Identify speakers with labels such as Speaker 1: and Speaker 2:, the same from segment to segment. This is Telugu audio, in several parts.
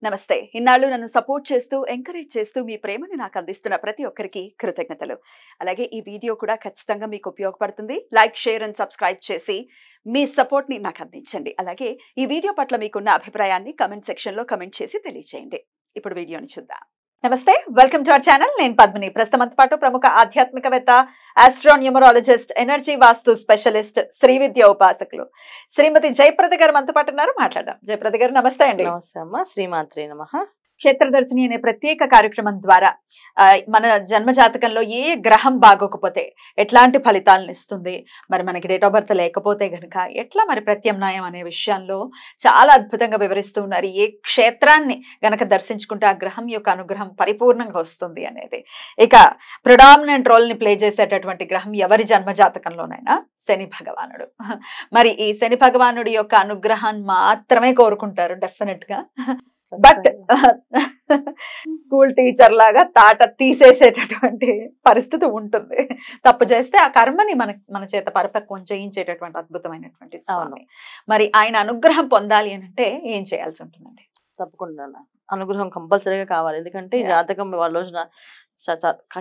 Speaker 1: నమస్తే. ఇన్నాళ్ళు నన్ను సపోర్ట్ చేస్తూ, ఎంకరేజ్ చేస్తూ మీ ప్రేమని నాకు అందిస్తున్న ప్రతి ఒక్కరికి కృతజ్ఞతలు. అలాగే ఈ వీడియో కూడా ఖచ్చితంగా మీకు ఉపయోగపడుతుంది. లైక్, షేర్ అండ్ సబ్స్క్రైబ్ చేసి మీ సపోర్ట్‌ని నాకు అందించండి. అలాగే ఈ వీడియో పట్ల మీకున్న అభిప్రాయాన్ని కామెంట్ సెక్షన్‌లో కామెంట్ చేసి తెలియజేయండి. ఇప్పుడు వీడియోని చూద్దాం. నమస్తే, వెల్కమ్ టు అవర్ ఛానల్. నేను పద్మిని. ప్రస్తుతంతో పాటు ప్రముఖ ఆధ్యాత్మికవేత్త, ఆస్ట్రోన్యూమరాలజిస్ట్, ఎనర్జీ వాస్తు స్పెషలిస్ట్, శ్రీ విద్య ఉపాసకులు శ్రీమతి జయప్రద గారు మనతో పాటు ఉన్నారు. మాట్లాడదాం. జయప్రద గారు నమస్తే అండి.
Speaker 2: నమస్తే అమ్మ. శ్రీమాత్రే నమః.
Speaker 1: క్షేత్రదర్శిని అనే ప్రత్యేక కార్యక్రమం ద్వారా మన జన్మ జాతకంలో ఏ గ్రహం బాగోకపోతే ఎట్లాంటి ఫలితాలను ఇస్తుంది, మరి మనకి డేట్ ఆఫ్ బర్త్ లేకపోతే గనుక ఎట్లా మరి ప్రత్యామ్నాయం అనే విషయాల్లో చాలా అద్భుతంగా వివరిస్తూ ఉన్నారు. ఏ క్షేత్రాన్ని గనక దర్శించుకుంటే ఆ గ్రహం యొక్క అనుగ్రహం పరిపూర్ణంగా వస్తుంది అనేది. ఇక ప్రిడామినెంట్ రోల్ ని ప్లే చేసేటటువంటి గ్రహం ఎవరి జన్మ జాతకంలోనైనా శని భగవానుడు. మరి ఈ శని భగవానుడి యొక్క అనుగ్రహాన్ని మాత్రమే కోరుకుంటారు డెఫినెట్ గా. బట్ స్కూల్ టీచర్ లాగా తాట తీసేసేటటువంటి పరిస్థితి ఉంటుంది. తప్పు చేస్తే ఆ కర్మని మన చేత పరిపక్వం చేయించేటటువంటి అద్భుతమైనటువంటి స్వామి. మరి ఆయన అనుగ్రహం పొందాలి అని అంటే ఏం చేయాల్సి ఉంటుందండి?
Speaker 2: తప్పకుండా అనుగ్రహం కంపల్సరీగా కావాలి. ఎందుకంటే జాతకం వాళ్ళ రోజున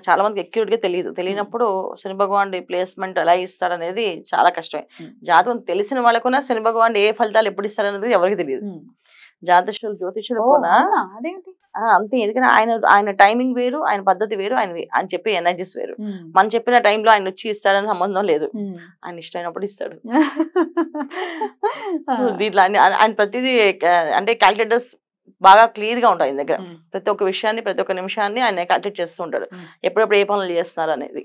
Speaker 2: చాలా మందికి అక్యూరేట్ గా తెలియనప్పుడు శని భగవాన్ ప్లేస్మెంట్ ఎలా ఇస్తాడు అనేది చాలా కష్టమే. జాతకం తెలిసిన వాళ్ళకున్నా శని భగవాన్ ఏ ఫలితాలు ఎప్పుడు ఇస్తాడనేది ఎవరికి తెలియదు. జ్యోతిషులు కూడా అంతే. ఎందుకంటే ఆయన టైమింగ్ వేరు, ఆయన పద్ధతి వేరు, ఆయన చెప్పే ఎనర్జీస్ వేరు. మనం చెప్పిన టైంలో ఆయన వచ్చి ఇస్తాడని సంబంధం లేదు. ఆయన ఇష్టమైనప్పుడు ఇస్తాడు. దీంట్లో ఆయన ప్రతిదీ అంటే క్యాల్కులేటర్స్ బాగా క్లియర్ గా ఉంటాయి ఆయన దగ్గర. ప్రతి ఒక్క విషయాన్ని, ప్రతి ఒక్క నిమిషాన్ని ఆయన క్యాల్కులేట్ చేస్తూ ఉంటాడు. ఎప్పుడెప్పుడు ఏ పనులు చేస్తున్నారు అనేది.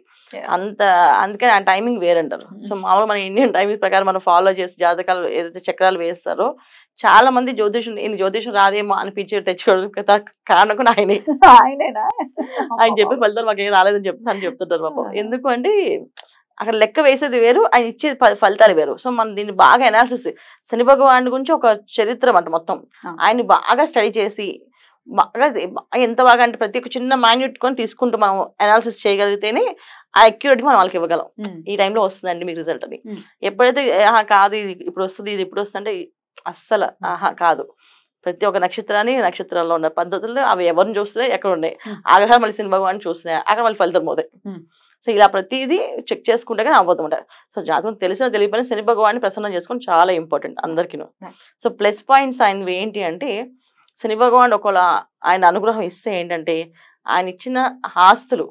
Speaker 2: అందుకని ఆయన టైమింగ్ వేరంటారు. సో మామూలుగా మన ఇండియన్ టైమింగ్ ప్రకారం మనం ఫాలో చేసి జాతకాలు ఏదైతే చక్రాలు వేస్తారో చాలా మంది జ్యోతిషం రాదేమో అనిపించి తెచ్చుకోవడం కారణం కూడా ఆయనేనా. ఆయన చెప్పే ఫలితాలు మాకు ఏం రాలేదని చెప్పి చెప్తుంటారు పాపం. ఎందుకు అంటే అక్కడ లెక్క వేసేది వేరు, ఆయన ఇచ్చే ఫలితాలు వేరు. సో మనం దీన్ని బాగా అనాలిసిస్, శని భగవాన్ గురించి ఒక చరిత్ర అంట మొత్తం ఆయన బాగా స్టడీ చేసి బాగా ఎంత బాగా అంటే ప్రతి ఒక్క చిన్న మైన్యూట్ కొని తీసుకుంటూ మనం అనాలిసిస్ చేయగలిగితేనే ఆ అక్యూరేట్ మనం వాళ్ళకి ఇవ్వగలం. ఈ టైంలో వస్తుందండి మీకు రిజల్ట్ అని. ఎప్పుడైతే కాదు ఇది ఇప్పుడు వస్తుంది, ఇది ఇప్పుడు వస్తుందంటే అస్సలు కాదు. ప్రతి ఒక్క నక్షత్రంలో ఉన్న పద్ధతులు అవి ఎవరిని చూస్తున్నాయి, ఎక్కడ ఉన్నాయి, ఆగ్రహాలు మళ్ళీ శని భగవాన్ చూస్తున్నాయి, అక్కడ మళ్ళీ ఫలితం పోతాయి. సో ఇలా ప్రతిదీ చెక్ చేసుకుంటే కానీ అవ్వదు. సో జాతకం తెలియకపోయినా శని భగవాన్ని ప్రసన్నం చేసుకొని చాలా ఇంపార్టెంట్ అందరికీ. సో ప్లస్ పాయింట్స్ ఆయనవి ఏంటి అంటే, శని భగవాన్ ఒకవేళ ఆయన అనుగ్రహం ఇస్తే ఏంటంటే ఆయన ఇచ్చిన ఆస్తులు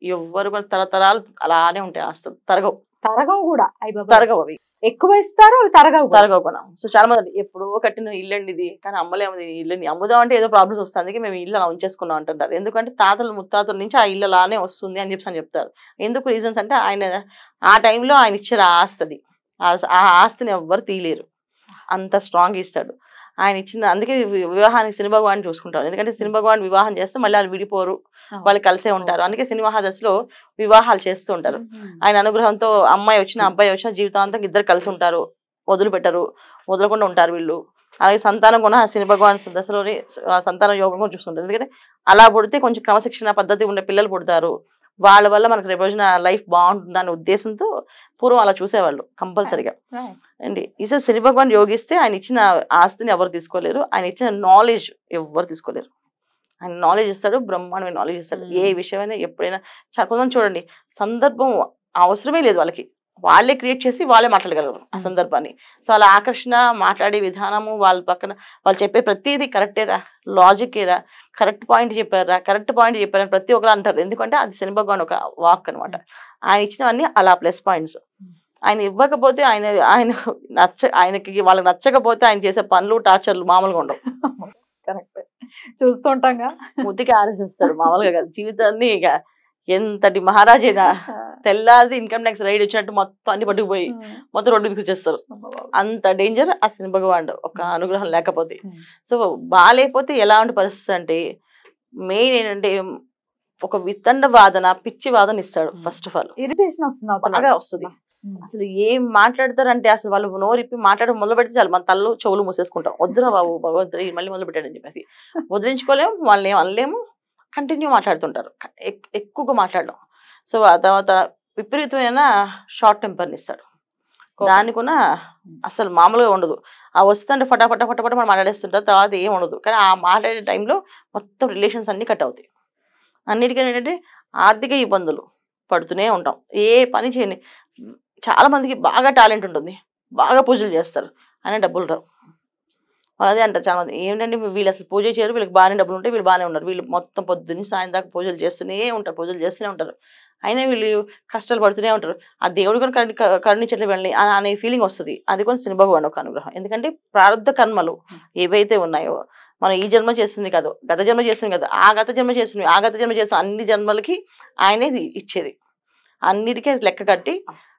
Speaker 2: ఎవ్వరు కూడా తరతరాలు అలానే ఉంటాయి. ఆస్తులు తరగవు అవి
Speaker 1: ఎక్కువ ఇస్తారు, అవి
Speaker 2: తరగవు కూడా. సో చాలా మంది ఎప్పుడో కట్టిన ఇల్లు అండి ఇది, కానీ అమ్మలేము, ఇల్లుని అమ్ముదాం అంటే ఏదో ప్రాబ్లమ్స్ వస్తుంది, అందుకే మేము ఇల్లు అలా ఉంచేసుకున్నాం అంటుంటారు. ఎందుకంటే ముత్తాతల నుంచి ఆ ఇల్లు అలానే వస్తుంది అని చెప్తారు. ఎందుకు రీజన్స్ అంటే ఆయన ఆ టైంలో ఆయన ఇచ్చిన ఆస్తి, ఆ ఆస్తిని ఎవ్వరు తీయలేరు, అంత స్ట్రాంగ్ ఇస్తాడు ఆయన ఇచ్చిన. అందుకే వివాహానికి శని భగవాన్ చూసుకుంటారు. ఎందుకంటే శని భగవాన్ వివాహం చేస్తే మళ్ళీ వాళ్ళు విడిపోరు, వాళ్ళు కలిసే ఉంటారు. అందుకే శని మహాదశలో వివాహాలు చేస్తూ ఉంటారు. ఆయన అనుగ్రహంతో అమ్మాయి వచ్చినా అబ్బాయి వచ్చినా జీవితాంతం ఇద్దరు కలిసి ఉంటారు, వదలకుండా ఉంటారు వీళ్ళు. అలాగే సంతానం కూడా శని భగవాన్ దశలోని సంతాన యోగం కూడా చూస్తుంటారు. ఎందుకంటే అలా పుడితే కొంచెం క్రమశిక్షణ పద్ధతి ఉండే పిల్లలు పుడతారు, వాళ్ళ వల్ల మనకు రేపు రోజున లైఫ్ బాగుంటుంది అనే ఉద్దేశంతో పూర్వం అలా చూసేవాళ్ళు కంపల్సరిగా అండి. ఈసారి శని భగవాన్ యోగిస్తే ఆయన ఇచ్చిన ఆస్తిని ఎవరు తీసుకోలేరు, ఆయన ఇచ్చిన నాలెడ్జ్ ఎవరు తీసుకోలేరు. ఆయన నాలెడ్జ్ ఇస్తాడు, బ్రహ్మాండమైన నాలెడ్జ్ ఇస్తాడు. ఏ విషయమైనా ఎప్పుడైనా కొంతమంది చూడండి, సందర్భం అవసరమే లేదు వాళ్ళకి, వాళ్ళే క్రియేట్ చేసి వాళ్ళే మాట్లాడగలరు ఆ సందర్భాన్ని. సో అలా ఆకర్షణ, మాట్లాడే విధానము, వాళ్ళ పక్కన వాళ్ళు చెప్పే ప్రతిదీ కరెక్టేరా, లాజికేరా, కరెక్ట్ పాయింట్ చెప్పారా ప్రతి ఒక్కరు అంటారు. ఎందుకంటే అది శని భగవాన్ ఒక వాక్ అనమాట. ఆయన ఇచ్చినవన్నీ అలా ప్లస్ పాయింట్స్. ఆయన ఇవ్వకపోతే ఆయనకి వాళ్ళకి నచ్చకపోతే ఆయన చేసే పనులు, టార్చర్లు మామూలుగా ఉండవు.
Speaker 1: కరెక్ట్ చూస్తుంటాగా
Speaker 2: ముద్దుకి ఆలోచిస్తాడు మామూలుగా కాదు. జీవితాన్ని ఇక ఎంతటి మహారాజైనా తెల్లారిది ఇన్కమ్ ట్యాక్స్ రైడ్ వచ్చినట్టు మొత్తం అన్ని పట్టుకుపోయి మొత్తం రోడ్డు తీసుకొచ్చేస్తారు. అంత డేంజర్ ఆ శని భగవాన్ ఒక అనుగ్రహం లేకపోతే. సో బాగాలేకపోతే ఎలాంటి పరిస్థితి అంటే మెయిన్ ఏంటంటే ఒక వితండ వాదన, పిచ్చి వాదన ఇస్తాడు. ఫస్ట్ ఆఫ్ ఆల్
Speaker 1: ఇరిటేషన్ వస్తుంది.
Speaker 2: అసలు ఏం మాట్లాడతారంటే అసలు వాళ్ళు నోరిప్పి మాట్లాడడం మొదలు పెడితే చాలు మన తల్లు చెవులు మూసేసుకుంటాం. వద్దురా బాబు భగవంతుడు మళ్ళీ మొదలు పెట్టాడని చెప్పేసి వదిలించుకోలేము, వాళ్ళని ఏం అనలేము, కంటిన్యూ మాట్లాడుతుంటారు, ఎక్కువగా మాట్లాడడం. సో ఆ తర్వాత విపరీతమైన షార్ట్ టెంపర్ని ఇస్తాడు. దానికున్న అసలు మామూలుగా ఉండదు. ఆ వస్తుంటే ఫటాఫట ఫటాఫట మనం మాట్లాడేస్తుంటారు, తర్వాత ఏం ఉండదు. కానీ ఆ మాట్లాడే టైంలో మొత్తం రిలేషన్స్ అన్నీ కట్ అవుతాయి. అన్నిటికీ ఏంటంటే ఆర్థిక ఇబ్బందులు పడుతూనే ఉంటాం. ఏ పని చేయని చాలా మందికి బాగా టాలెంట్ ఉంటుంది, బాగా పూజలు చేస్తారు, అయినా డబ్బులు రావు. అదే అంటారు చాలా మంది, ఏంటంటే వీళ్ళు అసలు పూజ చేయరు, వీళ్ళకి బాగానే డబ్బులు ఉంటాయి, వీళ్ళు బాగానే ఉన్నారు. వీళ్ళు మొత్తం పొద్దున్న సాయం దాకా పూజలు చేస్తూనే ఉంటారు, పూజలు చేస్తూనే ఉంటారు, అయినా వీళ్ళు కష్టాలు పడుతూనే ఉంటారు. ఆ దేవుడు కూడా కరుణించట్లే వెళ్ళి అనే ఫీలింగ్ వస్తుంది. అది కొంచెం శని భగవాన్ ఒక అనుగ్రహం. ఎందుకంటే ప్రారంధ కర్మలు ఏవైతే ఉన్నాయో మనం ఈ జన్మ చేస్తుంది కాదు, గత జన్మ చేస్తుంది కదా, ఆ గత జన్మ చేస్తుంది అన్ని జన్మలకి ఆయనే ఇచ్చేది. అన్నిటికీ లెక్క కట్టి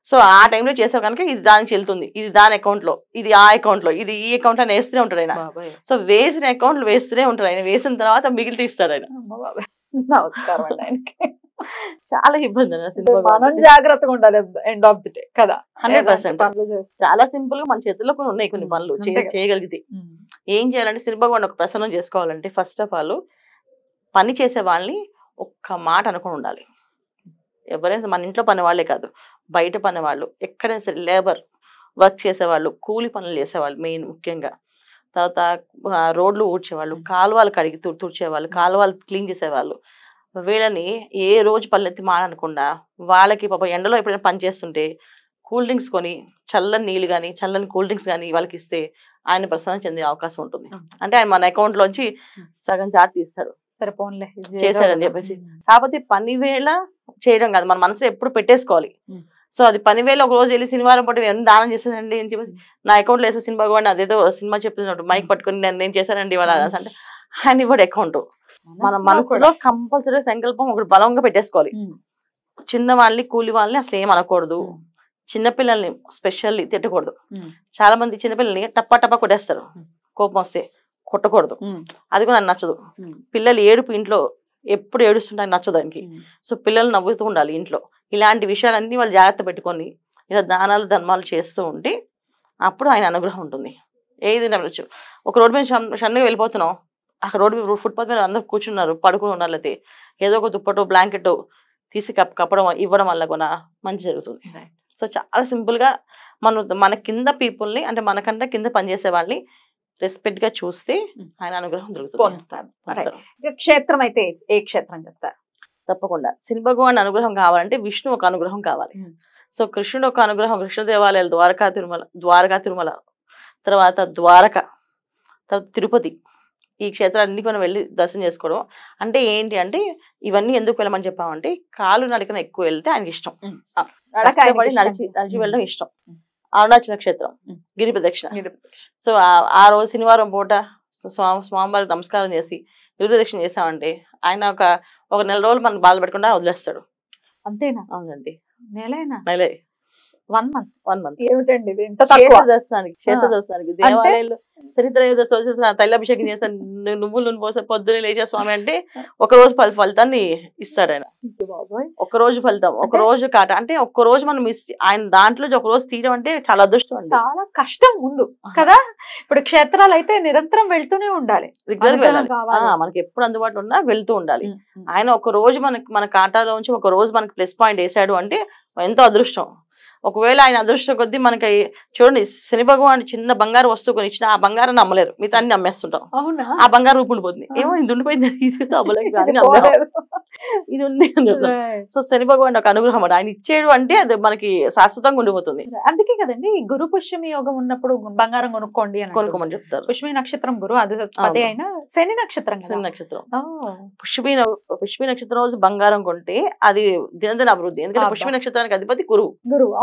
Speaker 2: సో ఆ టైంలో చేసావు కనుక ఇది దానికి చెల్లుతుంది, ఇది దాని అకౌంట్లో, ఇది ఆ అకౌంట్లో, ఇది ఈ అకౌంట్లో అని వేస్తూనే ఉంటాడు ఆయన. సో వేసిన అకౌంట్లు వేస్తూనే ఉంటాడు ఆయన. వేసిన తర్వాత మిగిలి తీస్తాడు ఆయన.
Speaker 1: నమస్కారం అండి ఆయనకి.
Speaker 2: చాలా ఇబ్బంది
Speaker 1: మనం జాగ్రత్తగా ఉండాలి ఎండ్ ఆఫ్ ది డే కదా.
Speaker 2: 100% చాలా సింపుల్ గా మన చేతుల్లో కొన్ని ఉన్నాయి కొన్ని పనులు చేయగలిగితే. ఏం చేయాలంటే శని భగవాన్ ఒక ప్రసన్నం చేసుకోవాలంటే ఫస్ట్ ఆఫ్ ఆల్ పని చేసే వాళ్ళని ఒక్క మాట అనుకుని ఉండాలి. ఎవరైనా మన ఇంట్లో పని వాళ్ళే కాదు, బయట పని వాళ్ళు, ఎక్కడైనా సరే లేబర్ వర్క్ చేసేవాళ్ళు, కూలి పనులు చేసేవాళ్ళు మెయిన్ ముఖ్యంగా, తర్వాత రోడ్లు ఊడ్చేవాళ్ళు, కాలువలు కడిగి తుడిచేవాళ్ళు, కాలువలు క్లీన్ చేసేవాళ్ళు, వీళ్ళని ఏ రోజు పల్లెత్తి మానకుండా వాళ్ళకి పాప ఎండలో ఎప్పుడైనా పని చేస్తుంటే కూల్ డ్రింక్స్ కొని చల్లని నీళ్ళు కానీ చల్లని కూల్ డ్రింక్స్ కానీ వాళ్ళకి ఇస్తే ఆయన ప్రసన్నం చెందే అవకాశం ఉంటుంది. అంటే ఆయన మన అకౌంట్లోంచి సగం చాట్ తీస్తాడు, చేశాడని చెప్పేసి. కాకపోతే పని వేళ చేయడం కాదు, మన మనసులో ఎప్పుడు పెట్టేసుకోవాలి. సో అది పని వేళ ఒక రోజు వెళ్ళి శనివారం పాటు ఎంత దానం చేశానండి అని చెప్పేసి నా అకౌంట్లో వేసే సినిమా భగవాన్ అదేదో సినిమా చెప్పినట్టు మైక్ పట్టుకుని నేను చేశానండి ఇవాళ అంటే ఆయన ఇవ్వడు అకౌంట్. మన మనసులో కంపల్సరీ సంకల్పం ఒకటి బలంగా పెట్టేసుకోవాలి. చిన్న వాళ్ళని కూలి వాళ్ళని అసలు ఏం అనకూడదు, చిన్నపిల్లల్ని స్పెషల్లీ తిట్టకూడదు. చాలా మంది చిన్నపిల్లల్ని టప్పా టప్పా కొట్టేస్తారు, కోపం వస్తే కొట్టకూడదు, అది కూడా నాకు నచ్చదు. పిల్లలు ఏడుపు ఇంట్లో ఎప్పుడు ఏడుస్తుంటే నచ్చదు దానికి. సో పిల్లలు నవ్వుతూ ఉండాలి ఇంట్లో. ఇలాంటి విషయాలన్నీ వాళ్ళు జాగ్రత్త పెట్టుకొని ఇలా దానాలు ధర్మాలు చేస్తూ ఉంటే అప్పుడు ఆయన అనుగ్రహం ఉంటుంది. ఏది నమ్మచ్చు. ఒక రోడ్డు మీద సన్నగా వెళ్ళిపోతున్నాం, అక్కడ రోడ్డు ఫుట్పాత్ మీద అందరూ కూర్చున్నారు, పడుకుని ఉన్నారు, లేకపోతే ఏదో ఒక దుప్పటో బ్లాంకెట్ తీసి కప్పడం ఇవ్వడం వల్ల కూడా మంచి జరుగుతుంది. సో చాలా సింపుల్గా మన కింద పీపుల్ని అంటే మనకంటే కింద పనిచేసే వాళ్ళని రెస్పెక్ట్ గా చూస్తే ఆయన అనుగ్రహం
Speaker 1: దొరుకుతుంది. క్షేత్రం అయితే ఏ క్షేత్రం చెప్తారు?
Speaker 2: తప్పకుండా శని భగవాన్ అనుగ్రహం కావాలంటే విష్ణు ఒక అనుగ్రహం కావాలి. సో కృష్ణుడు ఒక అనుగ్రహం, కృష్ణ దేవాలయాలు ద్వారకా తిరుమల, తర్వాత ద్వారక, తర్వాత తిరుపతి, ఈ క్షేత్రాలన్నీ మనం వెళ్ళి దర్శనం చేసుకోవడం. అంటే ఏంటి అంటే ఇవన్నీ ఎందుకు వెళ్ళమని చెప్పామంటే కాలు నడకన ఎక్కువ వెళ్తే ఆయనకి ఇష్టం, నడిచి వెళ్ళడం ఇష్టం. అరుణాచల క్షేత్రం గిరి ప్రదక్షిణ. సో ఆ రోజు శనివారం పూట స్వామివారికి నమస్కారం చేసి గిరి ప్రదక్షిణ చేసామంటే ఆయన ఒక నెల రోజులు మనం బాధ పెట్టకుండా వదిలేస్తాడు.
Speaker 1: అంతేనా?
Speaker 2: అవునండి,
Speaker 1: నెలే 1 month. ఏమిటండి
Speaker 2: క్షేత్ర దర్శనానికి దేవాలయాలు చరిత్ర తైలాభిషేకం చేశాను, నువ్వులు పోసే పొద్దున్నే లేచే స్వామి అంటే ఒక రోజు ఫలితాన్ని ఇస్తాడు ఆయన. ఒక రోజు ఫలితం, ఒక రోజు కాట అంటే ఒక్క రోజు మనం ఆయన దాంట్లో ఒక రోజు తీయడం అంటే చాలా అదృష్టం అండి.
Speaker 1: చాలా కష్టం ముందు కదా. ఇప్పుడు క్షేత్రాలు అయితే నిరంతరం వెళ్తూనే ఉండాలి,
Speaker 2: రెగ్యులర్ గా వెళ్ళాలి, మనకి ఎప్పుడు అందుబాటులో ఉన్నా వెళ్తూ ఉండాలి. ఆయన ఒక రోజు మన ఖాతాలో ఉంచి ఒక రోజు మనకి ప్లస్ పాయింట్ వేసాడు అంటే ఎంతో అదృష్టం. ఒకవేళ ఆయన అదృష్టం కొద్దీ మనకి చూడండి శని భగవాన్ చిన్న బంగారు వస్తువు కొని ఇచ్చిన ఆ బంగారాన్ని అమ్మలేరు, మిగతా అన్ని అమ్మేస్తుంటాం. ఆ బంగారు రూపు ఉండిపోతుంది, ఏమో ఇది ఉండిపోయింది, ఇది ఉంది. సో శని భగవాన్ ఒక అనుగ్రహం ఆయన ఇచ్చేడు అంటే అది మనకి శాశ్వతంగా ఉండిపోతుంది.
Speaker 1: అందుకే కదండి గురు పుష్యమి యోగం ఉన్నప్పుడు బంగారం
Speaker 2: కొనుక్కోమని చెప్తారు.
Speaker 1: పుష్యమి నక్షత్రం గురు అది అయినా శని నక్షత్రం.
Speaker 2: పుష్యమి నక్షత్రం రోజు బంగారం కొంటే అది దినదిన అభివృద్ధి. ఎందుకంటే పుష్యమి నక్షత్రానికి అధిపతి గురువు.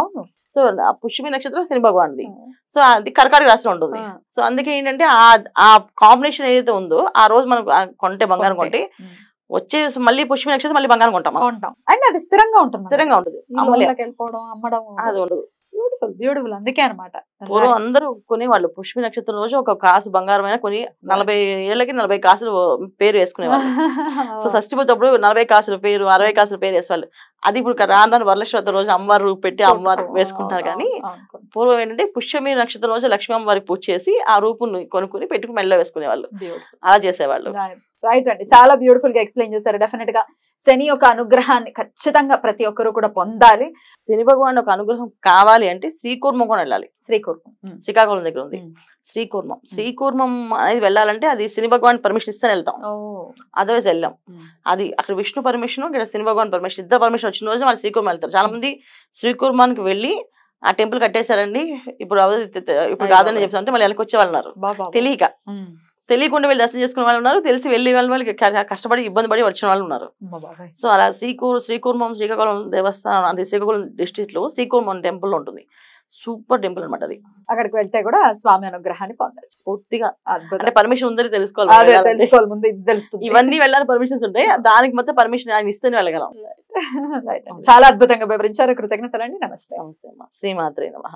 Speaker 1: అవును.
Speaker 2: సో పుష్యమి నక్షత్రం శని భగవాన్ది. సో అది కర్కాటక రాశిలో ఉంటుంది. సో అందుకే ఏంటంటే ఆ కాంబినేషన్ ఏదైతే ఉందో ఆ రోజు మనం కొంటే బంగారం కొంటే వచ్చే మళ్ళీ పుష్యమి నక్షత్రం మళ్ళీ బంగారం కొంటాం.
Speaker 1: అండ్ అది స్థిరంగా ఉంటుంది,
Speaker 2: అమ్మడం అది ఉండదు.
Speaker 1: బ్యూటిఫుల్. అందుకే అనమాట
Speaker 2: పూర్వం అందరూ కొనేవాళ్ళు పుష్యమి నక్షత్రం రోజు ఒక కాసు బంగారం అయినా కొని 40 ఏళ్ళకి 40 కాసులు పేరు వేసుకునేవాళ్ళు. సో షష్ఠి పూజప్పుడు 40 కాసుల పేరు 60 కాసుల పేరు వేసేవాళ్ళు. అది ఇప్పుడు రాను వరలక్ష్మి రోజు అమ్మవారు పెట్టి అమ్మవారు వేసుకుంటారు. కానీ పూర్వం ఏంటంటే పుష్యమి నక్షత్రం రోజు లక్ష్మీ అమ్మవారికి పూజ చేసి ఆ రూపుని కొనుక్కుని పెట్టుకుని మెల్ల వేసుకునేవాళ్ళు, అలా చేసేవాళ్ళు.
Speaker 1: రైట్ అండి, చాలా బ్యూటిఫుల్ గా ఎక్స్ప్లెయిన్ చేశారు. డెఫినెట్ గా శని యొక్క అనుగ్రహాన్ని ఖచ్చితంగా ప్రతి ఒక్కరు కూడా పొందాలి.
Speaker 2: శని భగవాన్ ఒక అనుగ్రహం కావాలి అంటే శ్రీకూర్మం కూడా వెళ్ళాలి.
Speaker 1: శ్రీకూర్మం
Speaker 2: శ్రీకాకుళం దగ్గర ఉంది శ్రీకూర్మం అనేది వెళ్ళాలంటే అది శని భగవాన్ పర్మిషన్ ఇస్తే వెళ్తాం, అదర్వైజ్ వెళ్ళాం. అది అక్కడ విష్ణు పర్మిషన్, ఇక్కడ శని భగవాన్ పర్మిషన్, ఇద్దరు పర్మిషన్ వచ్చిన రోజు వాళ్ళు శ్రీకూర్మం వెళ్తారు. చాలా మంది శ్రీకూర్మానికి వెళ్ళి ఆ టెంపుల్ కట్టేశారండి, ఇప్పుడు కాదని చెప్తారంటే మళ్ళీ వెనక్కి వచ్చే వాళ్ళు ఉన్నారు. తెలియకుండా వెళ్ళి దర్శనం చేసుకునే వాళ్ళు ఉన్నారు, తెలిసి వెళ్ళి వాళ్ళకి కష్టపడి ఇబ్బంది పడి వచ్చిన వాళ్ళు ఉన్నారు. సో అలా శ్రీకూర్మం శ్రీకాకుళం దేవస్థానం అంటే శ్రీకాకుళం డిస్ట్రిక్ట్ లో శ్రీకూర్మం టెంపుల్ ఉంటుంది. సూపర్ టెంపుల్ అనమాట అది.
Speaker 1: అక్కడికి వెళ్తే కూడా స్వామి అనుగ్రహాన్ని పొందచ్చు పూర్తిగా.
Speaker 2: అంటే పర్మిషన్ ఉందని తెలుసుకోవాలి
Speaker 1: ముందు, తెలుస్తుంది.
Speaker 2: ఇవన్నీ వెళ్ళాలి పర్మిషన్స్ ఉంటాయి, దానికి మొత్తం పర్మిషన్ ఆయన ఇస్తేనే వెళ్ళగలం.
Speaker 1: చాలా అద్భుతంగా వివరించారు, కృతజ్ఞతలండి. నమస్తే.
Speaker 2: నమస్తే అమ్మా. శ్రీమాత్రే నమః.